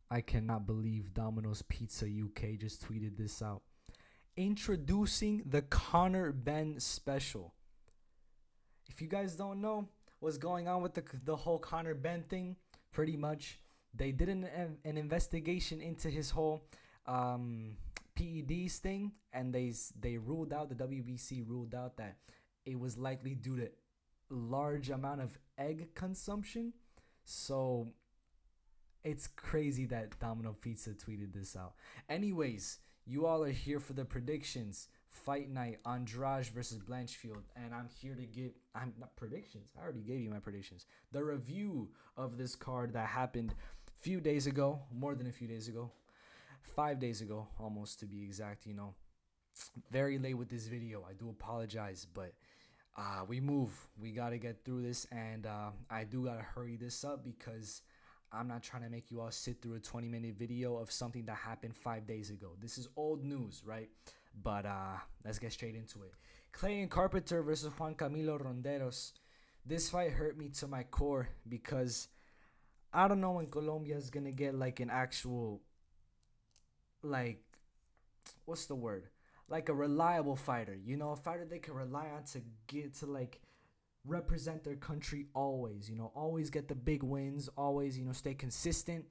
I cannot believe Domino's Pizza UK just tweeted this out. Introducing the Conor Ben special. If you guys don't know what's going on with the whole Conor Ben thing, pretty much they did an investigation into his whole um, PEDs thing, and they ruled out, the WBC ruled out that it was likely due to large amount of egg consumption. So it's crazy that Domino Pizza tweeted this out. Anyways, you all are here for the predictions. Fight night, Andrade versus Blanchfield, and I'm here to give I'm not predictions. I already gave you my predictions. The review of this card that happened a few days ago, more than a few days ago, 5 days ago, almost to be exact. Very late with this video. I do apologize, but we move. We gotta get through this, and I do gotta hurry this up because I'm not trying to make you all sit through a 20-minute video of something that happened 5 days ago. This is old news, right? But let's get straight into it. Clay and Carpenter versus Juan Camilo Ronderos. This fight hurt me to my core because I don't know when Colombia is gonna get like an actual, like, what's the word? Like a reliable fighter. A fighter they can rely on to get to like represent their country always. Always get the big wins. Always stay consistent.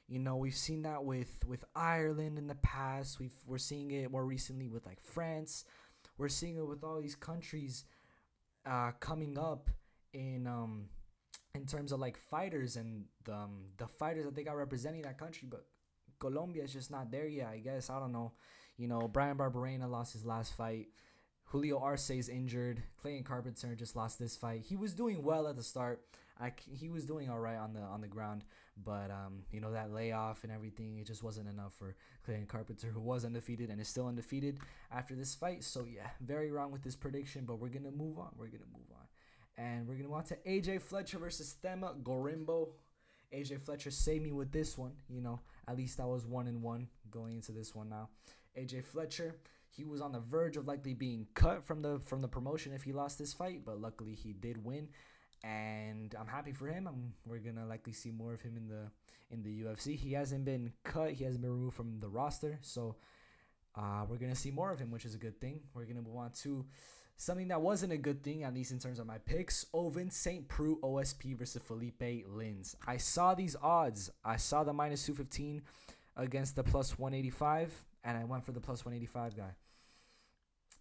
We've seen that with Ireland in the past. We're seeing it more recently with like France. We're seeing it with all these countries coming up in terms of like fighters and the fighters that they got representing that country. But Colombia is just not there yet, I guess. I don't know. Brian Barberena lost his last fight. Julio Arce is injured. Clayton Carpenter just lost this fight. He was doing well at the start. He was doing all right on the ground, but that layoff and everything, it just wasn't enough for Clayton Carpenter, who was undefeated and is still undefeated after this fight. So yeah, very wrong with this prediction, but we're gonna move on. And we're gonna move on to AJ Fletcher versus Thema Gorimbo. AJ Fletcher saved me with this one. At least I was 1-1 going into this one now. AJ Fletcher, he was on the verge of likely being cut from the promotion if he lost this fight, but luckily he did win, and I'm happy for him. We're gonna likely see more of him in the UFC. He hasn't been cut, he hasn't been removed from the roster, so we're gonna see more of him, which is a good thing. We're gonna move on to something that wasn't a good thing, at least in terms of my picks. Oven St. Preux OSP versus Felipe Lins. I saw these odds. I saw the minus 215 against the plus 185, and I went for the plus 185 guy.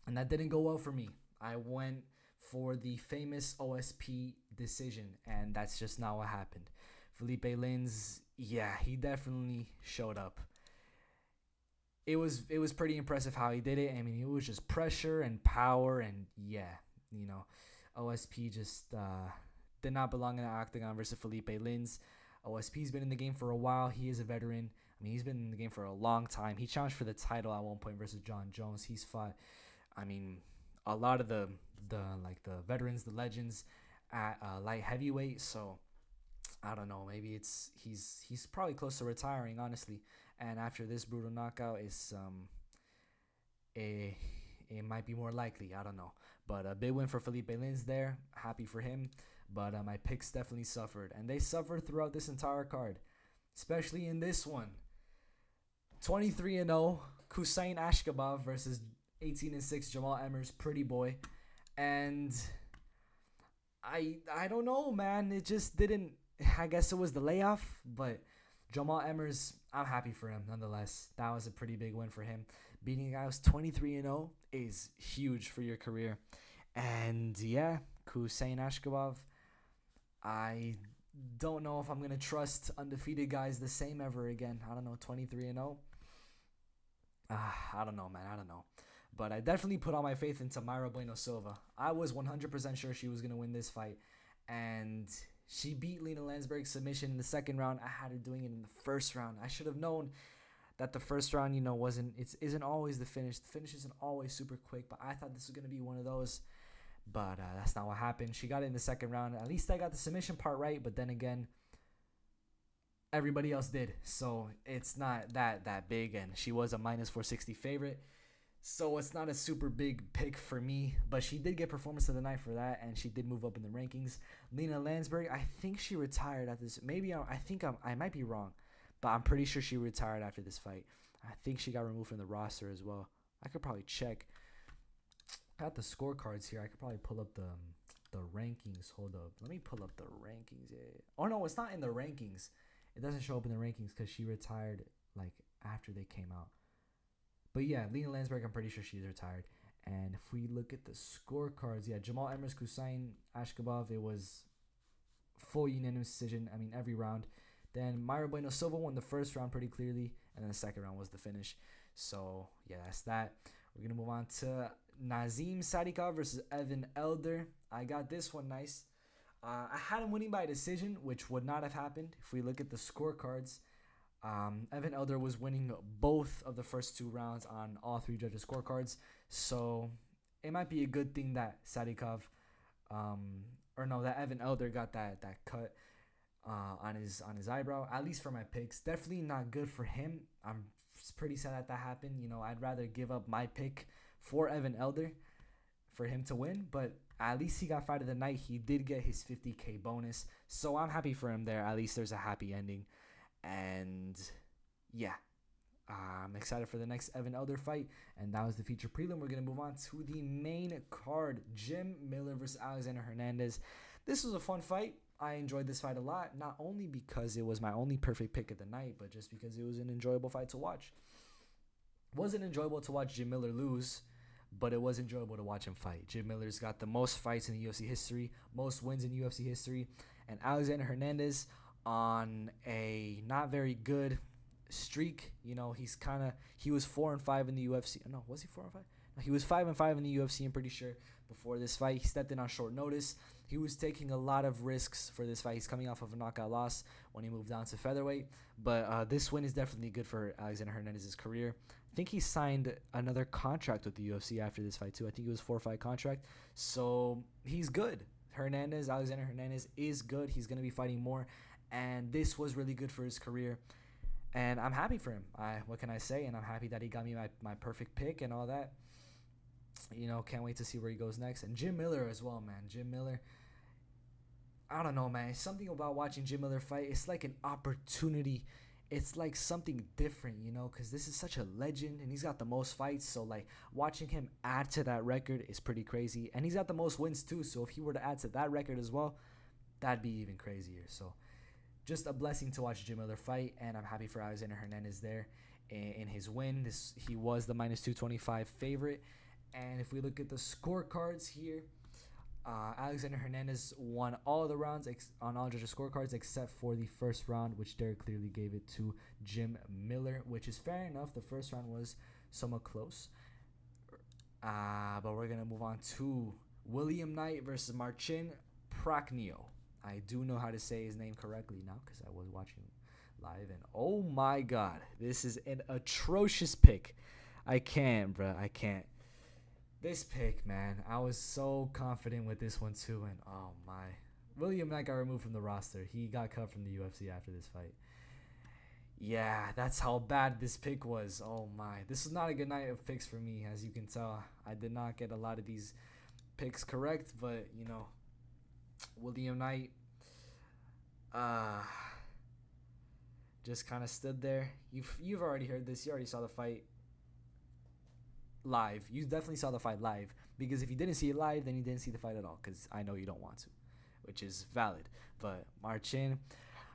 And that didn't go well for me. I went for the famous OSP decision, and that's just not what happened. Felipe Lins, yeah, he definitely showed up. It was pretty impressive how he did it. I mean, it was just pressure and power, and yeah, OSP just did not belong in the octagon versus Felipe Lins. OSP's been in the game for a while. He is a veteran. I mean, he's been in the game for a long time. He challenged for the title at one point versus John Jones. He's fought, I mean, a lot of the veterans, the legends at light heavyweight. So I don't know. Maybe he's probably close to retiring, honestly. And after this brutal knockout, it might be more likely. I don't know. But a big win for Felipe Lins there. Happy for him. But my picks definitely suffered, and they suffered throughout this entire card, especially in this one. 23-0, Hussein Ashkabov versus 18-6 Jamal Emmers, pretty boy. And I don't know, man. It just didn't. I guess it was the layoff, but Jamal Emmers, I'm happy for him nonetheless. That was a pretty big win for him. Beating a guy who's 23-0 is huge for your career. And yeah, Hussein Ashkabov, I don't know if I'm going to trust undefeated guys the same ever again. I don't know, 23-0. I don't know, man. I don't know. But I definitely put all my faith into Mayra Bueno Silva. I was 100% sure she was going to win this fight. And she beat Lena Landsberg's submission in the second round. I had her doing it in the first round. I should have known that the first round, isn't always the finish. The finish isn't always super quick. But I thought this was going to be one of those. But that's not what happened. She got it in the second round. At least I got the submission part right. But then again, everybody else did. So it's not that big. And she was a minus 460 favorite. So it's not a super big pick for me. But she did get performance of the night for that. And she did move up in the rankings. Lena Landsberg, I think she retired at this. Maybe I might be wrong. but I'm pretty sure she retired after this fight. I think she got removed from the roster as well. I could probably check. I got the scorecards here. I could probably pull up the rankings. Hold up. Let me pull up the rankings. Yeah. Oh, no, it's not in the rankings. It doesn't show up in the rankings because she retired, like, after they came out. But, yeah, Lena Landsberg, I'm pretty sure she's retired. And if we look at the scorecards, yeah, Jamal Emers, Kusain Ashkabov, it was full unanimous decision. I mean, every round. Then Mayra Bueno Silva won the first round pretty clearly, and then the second round was the finish. So, yeah, that's that. We're going to move on to Nazim Sadikov versus Evan Elder. I got this one nice. I had him winning by decision, which would not have happened if we look at the scorecards. Evan Elder was winning both of the first 2 rounds on all 3 judges' scorecards. So it might be a good thing that Sadikov, that Evan Elder got that cut on his eyebrow, at least for my picks. Definitely not good for him. I'm pretty sad that happened. You know, I'd rather give up my pick for Evan Elder for him to win, but at least he got fight of the night. He did get his $50K bonus, so I'm happy for him there. At least there's a happy ending. And yeah, I'm excited for the next Evan Elder fight. And that was the feature prelim. We're going to move on to the main card. Jim Miller versus Alexander Hernandez. This was a fun fight. I enjoyed this fight a lot, not only because it was my only perfect pick of the night, but just because it was an enjoyable fight to watch. It wasn't enjoyable to watch Jim Miller lose, but it was enjoyable to watch him fight. Jim Miller's got the most fights in the UFC history, most wins in UFC history, and Alexander Hernandez on a not very good streak. You know, he was 4-5 in the UFC. No, was he 4-5? No, he was 5-5 in the UFC, I'm pretty sure, before this fight. He stepped in on short notice. He was taking a lot of risks for this fight. He's coming off of a knockout loss when he moved down to featherweight. But this win is definitely good for Alexander Hernandez's career. I think he signed another contract with the UFC after this fight, too. I think it was a 4-fight contract. So he's good. Alexander Hernandez is good. He's going to be fighting more. And this was really good for his career. And I'm happy for him. What can I say? And I'm happy that he got me my perfect pick and all that. You know, can't wait to see where he goes next. And Jim Miller as well, man. Jim Miller, I don't know, man. It's something about watching Jim Miller fight. It's like an opportunity. It's like something different, you know, because this is such a legend and he's got the most fights. So, like, watching him add to that record is pretty crazy. And he's got the most wins, too. So, if he were to add to that record as well, that'd be even crazier. So, just a blessing to watch Jim Miller fight. And I'm happy for Alexander Hernandez there in his win. He was the minus 225 favorite. And if we look at the scorecards here, Alexander Hernandez won all the rounds on all judges' scorecards except for the first round, which Derek clearly gave it to Jim Miller, which is fair enough. The first round was somewhat close. But we're going to move on to William Knight versus Marcin Prachnio. I do know how to say his name correctly now because I was watching live. And oh my God, this is an atrocious pick. I can't, bro. I can't. This pick, man, I was so confident with this one too, and oh my. William Knight got removed from the roster. He got cut from the UFC after this fight. Yeah, that's how bad this pick was. Oh my. This was not a good night of picks for me, as you can tell. I did not get a lot of these picks correct, but, you know, William Knight just kind of stood there. You've already heard this. You already saw the fight live. You definitely saw the fight live, because if you didn't see it live, then you didn't see the fight at all, because I know you don't want to, which is valid. But Marcin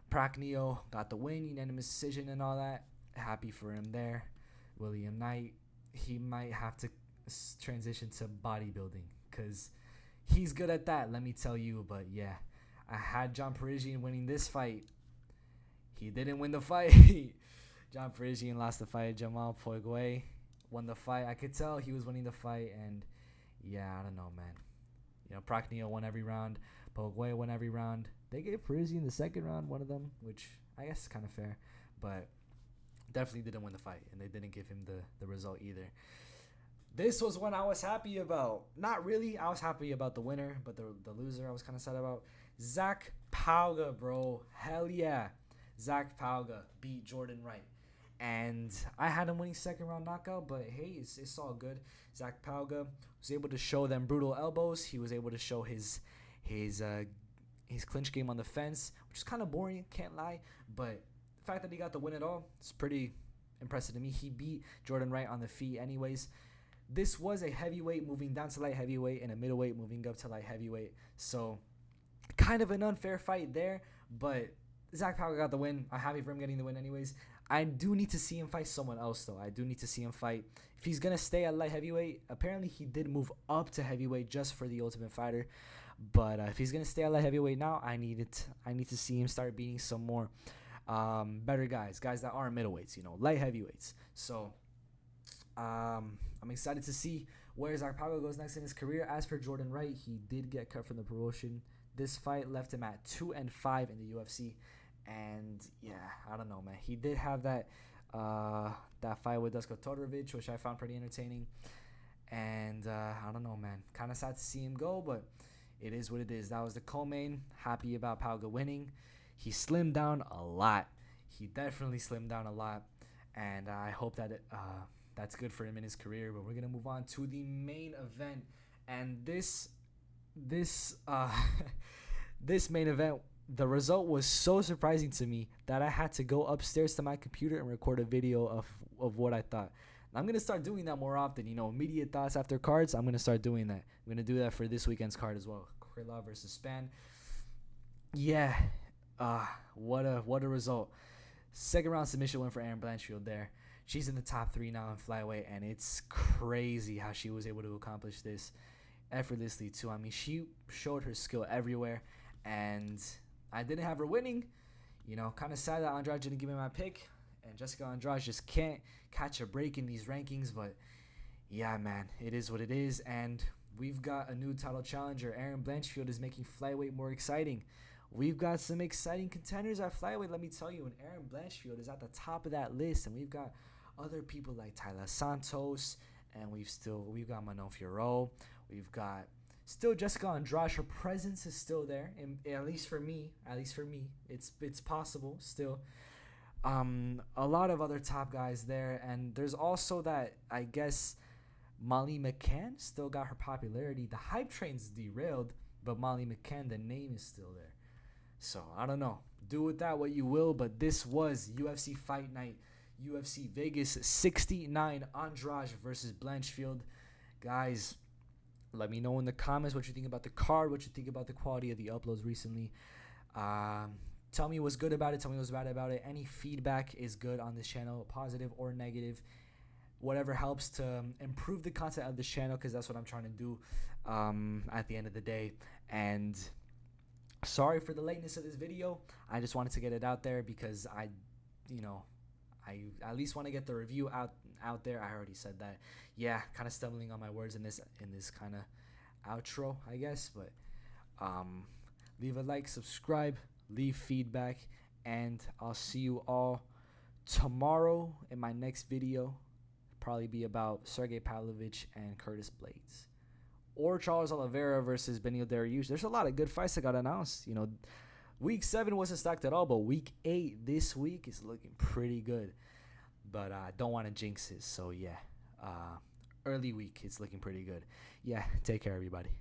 Prachnio got the win, unanimous decision and all that. Happy for him there. William Knight, he might have to transition to bodybuilding, because he's good at that, let me tell you. But yeah, I had John Parisian winning this fight. He didn't win the fight. John Parisian lost the fight. Jamal Poiguet won the fight. I could tell he was winning the fight, and yeah, I don't know, man. You know, Prachnio won every round. Poiguet won every round. They gave Parisian the second round, one of them, which I guess is kind of fair, but definitely didn't win the fight, and they didn't give him the result either. This was one I was happy about. Not really. I was happy about the winner, but the loser I was kind of sad about. Zach Pauga, bro. Hell yeah. Zach Pauga beat Jordan Wright. And I had him winning second round knockout, but hey, it's all good. Zach Pauga was able to show them brutal elbows. He was able to show his clinch game on the fence, which is kind of boring, can't lie. But fact that he got the win at all, it's pretty impressive to me. He beat Jordan Wright on the feet anyways. This was a heavyweight moving down to light heavyweight and a middleweight moving up to light heavyweight. So kind of an unfair fight there, but Zach Pauga got the win. I'm happy for him getting the win anyways. I do need to see him fight someone else, though. I do need to see him fight. If he's going to stay at light heavyweight, apparently he did move up to heavyweight just for the Ultimate Fighter. But if he's going to stay at light heavyweight now, I need to see him start beating some more better guys that aren't middleweights, light heavyweights. So I'm excited to see where Zach Pauga goes next in his career. As for Jordan Wright, he did get cut from the promotion. This fight left him at 2-5 in the UFC. And yeah, I don't know, man. He did have that fight with Dusko Todorovic, which I found pretty entertaining. And I don't know, man. Kind of sad to see him go, but it is what it is. That was the co-main. Happy about Pauga winning. He slimmed down a lot. He definitely slimmed down a lot, and I hope that that's good for him in his career. But we're gonna move on to the main event, and this main event. The result was so surprising to me that I had to go upstairs to my computer and record a video of what I thought. I'm going to start doing that more often. Immediate thoughts after cards. I'm going to start doing that. I'm going to do that for this weekend's card as well. Krylov versus Span. Yeah. What a result. Second round submission win for Erin Blanchfield there. She's in the top 3 now in flyweight, and it's crazy how she was able to accomplish this effortlessly too. I mean, she showed her skill everywhere, and I didn't have her winning. Kind of sad that Andrade didn't give me my pick. And Jessica Andrade just can't catch a break in these rankings. But, yeah, man, it is what it is. And we've got a new title challenger. Erin Blanchfield is making flyweight more exciting. We've got some exciting contenders at flyweight, let me tell you. And Erin Blanchfield is at the top of that list. And we've got other people like Tyler Santos. And we've got Manon Fiorot. We've got still Jessica Andrade. Her presence is still there, and at least for me, it's possible still. A lot of other top guys there, and there's also that, I guess, Molly McCann still got her popularity. The hype train's derailed, but Molly McCann, the name is still there. So I don't know. Do with that what you will, but this was UFC Fight Night, UFC Vegas 69, Andrade versus Blanchfield, guys. Let me know in the comments what you think about the card, what you think about the quality of the uploads recently. Tell me what's good about it. Tell me what's bad about it. Any feedback is good on this channel, positive or negative. Whatever helps to improve the content of this channel, because that's what I'm trying to do at the end of the day. And sorry for the lateness of this video. I just wanted to get it out there because I at least want to get the review out there. I already said that. Yeah, kind of stumbling on my words in this kind of outro, I guess. But leave a like, subscribe, leave feedback, and I'll see you all tomorrow in my next video. Probably be about Sergey Pavlovich and Curtis Blades, or Charles Oliveira versus Benil Dariush. There's a lot of good fights that got announced. Week 7 wasn't stacked at all, but week 8 this week is looking pretty good. But I don't want to jinx it, so yeah. Early week, it's looking pretty good. Yeah, take care, everybody.